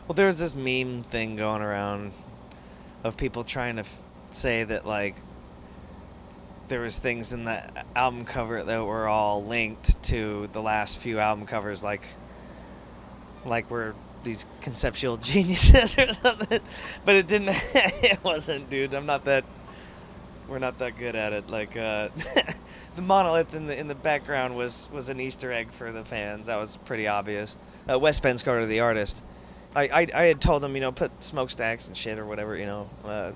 Well, there was this meme thing going around of people trying to say that, like, there was things in the album cover that were all linked to the last few album covers, like we're these conceptual geniuses or something. But it didn't. It wasn't, dude. We're not that good at it. Like, the monolith in the background was an Easter egg for the fans. That was pretty obvious. Wes Spencer, the artist, I had told him, put smokestacks and shit or whatever,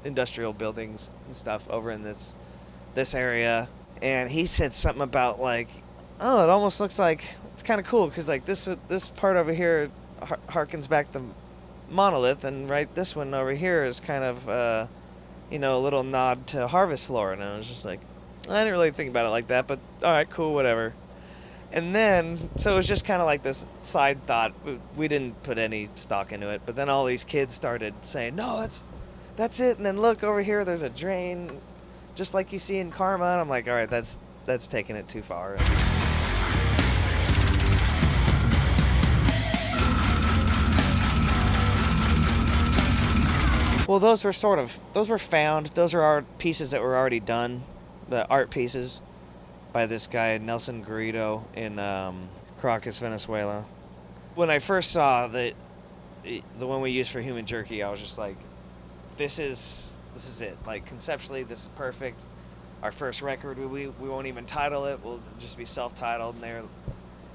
industrial buildings and stuff over in this area, and he said something about, like, oh, it almost looks like it's kind of cool because, like, this part over here harkens back to monolith, and right this one over here is kind of a little nod to Harvest Floor. And I was just like, I didn't really think about it like that, but all right, cool, whatever. And then, so it was just kind of like this side thought. We didn't put any stock into it, but then all these kids started saying, no, that's it, and then look over here, there's a drain just like you see in Karma. And I'm like, all right, that's taking it too far. Well, those were found. Those are art pieces that were already done. The art pieces by this guy, Nelson Garrido, in Caracas, Venezuela. When I first saw the one we used for Human Jerky, I was just like, this is it. Like, conceptually, this is perfect. Our first record, we won't even title it. We'll just be self-titled in there.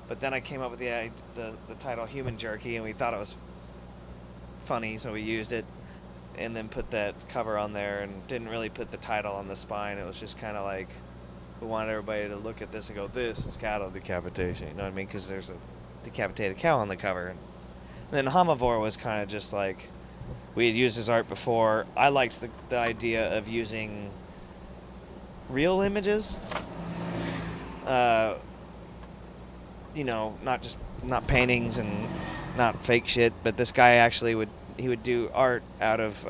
But then I came up with the title Human Jerky, and we thought it was funny, so we used it. And then put that cover on there, and didn't really put the title on the spine. It was just kind of like, we wanted everybody to look at this and go, this is cattle decapitation. You know what I mean? Because there's a decapitated cow on the cover. And then Homivore was kind of just like, we had used his art before. I liked the idea of using real images. Not paintings and not fake shit, but this guy actually would do art out of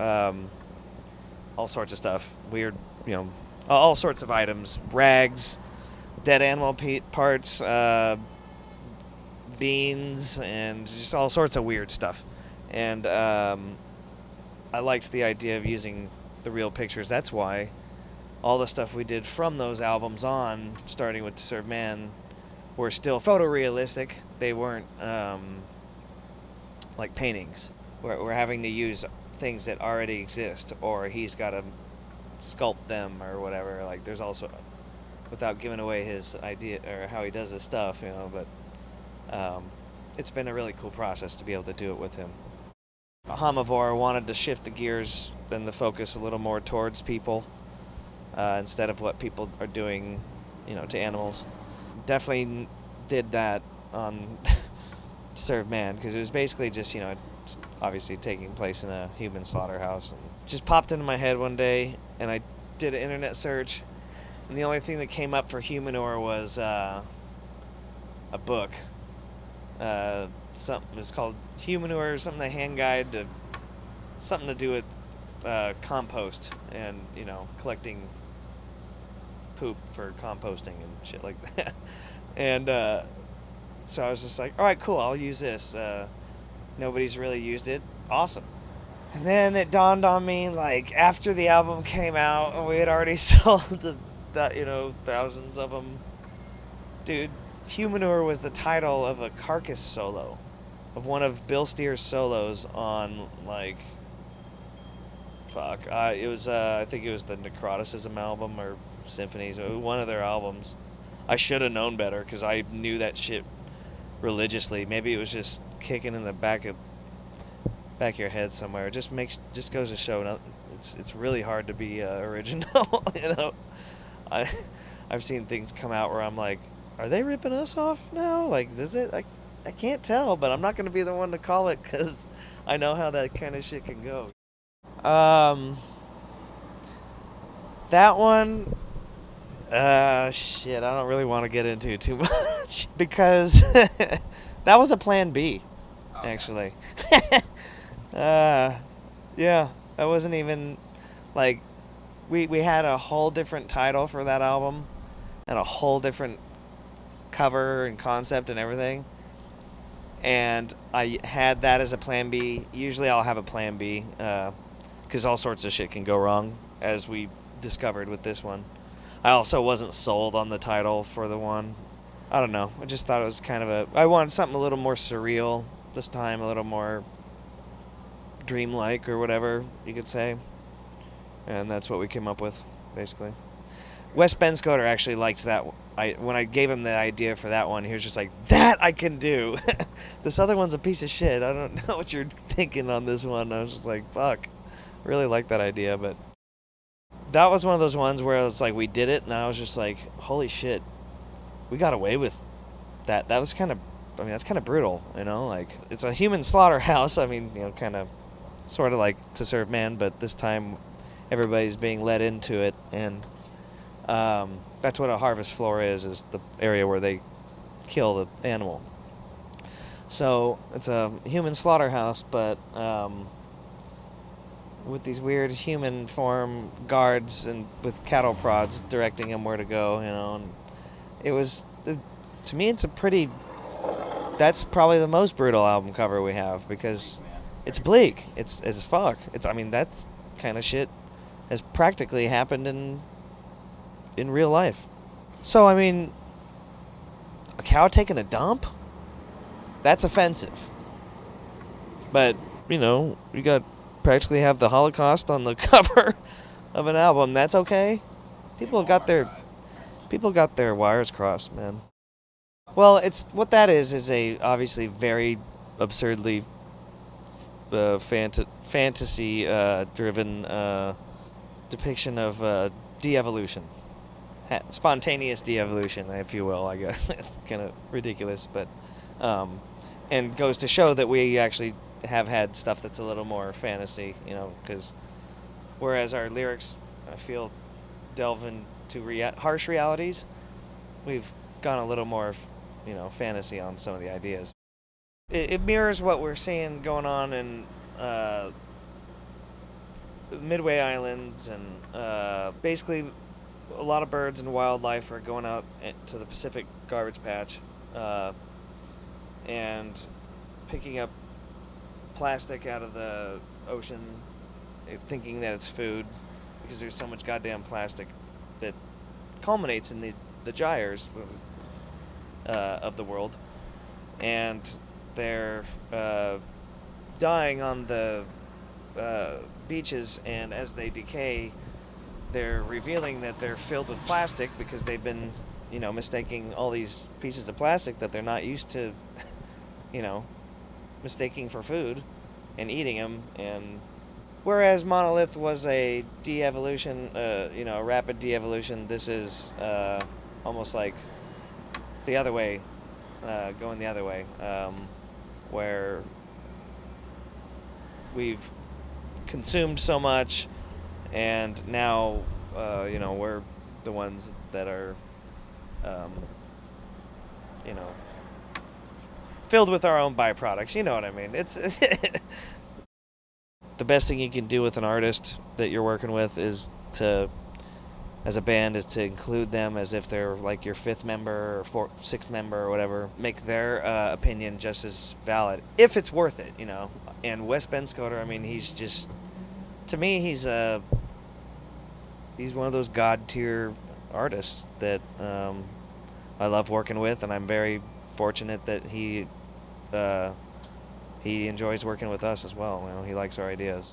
all sorts of stuff. Weird, all sorts of items. Rags, dead animal parts, beans, and just all sorts of weird stuff. And I liked the idea of using the real pictures. That's why all the stuff we did from those albums on, starting with To Serve Man, were still photorealistic. They weren't like paintings. We're having to use things that already exist, or he's got to sculpt them or whatever. Like, there's also, without giving away his idea or how he does his stuff, but it's been a really cool process to be able to do it with him. Homivore wanted to shift the gears and the focus a little more towards people instead of what people are doing, to animals. Definitely did that on To Serve Man, because it was basically just, obviously taking place in a human slaughterhouse. And just popped into my head one day, and I did an internet search, and the only thing that came up for Humanure was a book. Something, it's called Humanure, something, a hand guide to something to do with compost and collecting poop for composting and shit like that. And so I was just like, all right, cool, I'll use this. Nobody's really used it. Awesome. And then it dawned on me, like, after the album came out, and we had already sold thousands of them. Dude, Humanure was the title of a Carcass solo, of one of Bill Steer's solos on, like, it was, I think it was the Necroticism album or Symphonies, one of their albums. I should have known better, because I knew that shit religiously. Maybe it was just kicking in the back of your head somewhere. It just goes to show, it's really hard to be original. I've seen things come out where I'm like, are they ripping us off now? Like, is it? I can't tell, but I'm not going to be the one to call it, because I know how that kind of shit can go. That one, shit, I don't really want to get into too much because that was a plan B, actually. Yeah, that wasn't even, like, we had a whole different title for that album and a whole different cover and concept and everything. And I had that as a plan B. Usually I'll have a plan B, because all sorts of shit can go wrong, as we discovered with this one. I also wasn't sold on the title for the one. I don't know. I just thought it was kind of I wanted something a little more surreal this time, a little more dreamlike or whatever you could say. And that's what we came up with, basically. Wes Benscoter actually liked that. When I gave him the idea for that one, he was just like, that I can do. This other one's a piece of shit. I don't know what you're thinking on this one. I was just like, fuck. Really like that idea, but that was one of those ones where it's like we did it, and I was just like, holy shit, we got away with that. That was kind of, I mean, that's kind of brutal, you know? Like, it's a human slaughterhouse. I mean, you know, kind of, sort of like To Serve Man, but this time everybody's being led into it, and that's what a harvest floor is the area where they kill the animal. So it's a human slaughterhouse, but with these weird human form guards and with cattle prods directing them where to go, you know. And it was, to me, it's a pretty, that's probably the most brutal album cover we have, because it's bleak. It's as fuck. I mean, that kind of shit has practically happened in real life. So, I mean, a cow taking a dump? That's offensive. But, you know, you got practically have the Holocaust on the cover of an album. That's okay. People got their wires crossed, man. Well, it's what that is a obviously very absurdly fantasy driven depiction of de-evolution. Spontaneous de-evolution, if you will, I guess. It's kind of ridiculous, but and goes to show that we actually have had stuff that's a little more fantasy, you know, because whereas our lyrics, I feel, delve into harsh realities, we've gone a little more, you know, fantasy on some of the ideas. It mirrors what we're seeing going on in Midway Islands, and basically a lot of birds and wildlife are going out to the Pacific garbage patch and picking up plastic out of the ocean, thinking that it's food, because there's so much goddamn plastic that culminates in the gyres of the world, and they're dying on the beaches, and as they decay, they're revealing that they're filled with plastic because they've been, you know, mistaking all these pieces of plastic that they're not used to, you know, mistaking for food and eating them. And whereas Monolith was a de-evolution, you know, a rapid de-evolution, this is almost like the other way, going the other way, where we've consumed so much, and now, you know, we're the ones that are, you know, filled with our own byproducts. You know what I mean? It's the best thing you can do with an artist that you're working with is to, as a band, is to include them as if they're like your fifth member or sixth member or whatever. Make their opinion just as valid, if it's worth it, you know. And Wes Benscoter, I mean, he's just, to me, he's one of those god tier artists that I love working with, and I'm very fortunate that he enjoys working with us as well. You know, he likes our ideas.